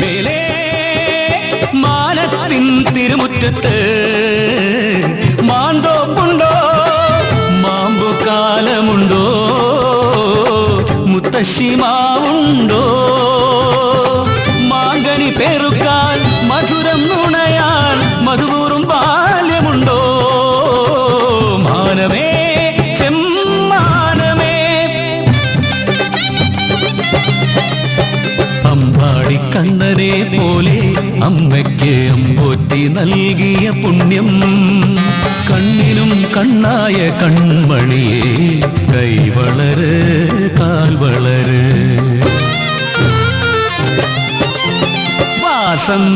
മേലേ മാനത്തിൻ തിരുമുറ്റത്ത് മാന്തോപ്പുണ്ടോ മാമ്പുകാലമുണ്ടോ മുത്തശ്ശിമാവുണ്ടോ മാങ്കനി പേറുക്കാൻ മധുരം നുണയാൻ മധുപൂറും ബാല്യമുണ്ടോ മാനമേ ചെമ്മാനമേ അമ്പാടി കണ്ണനെ പോലെ അമ്മയ്ക്ക് അമ്പോറ്റി നൽകിയ പുണ്യം കണ്ണിനും കണ്ണായ കൺമണിയെ കൈവളര് കാൽവളര് വാസന്ത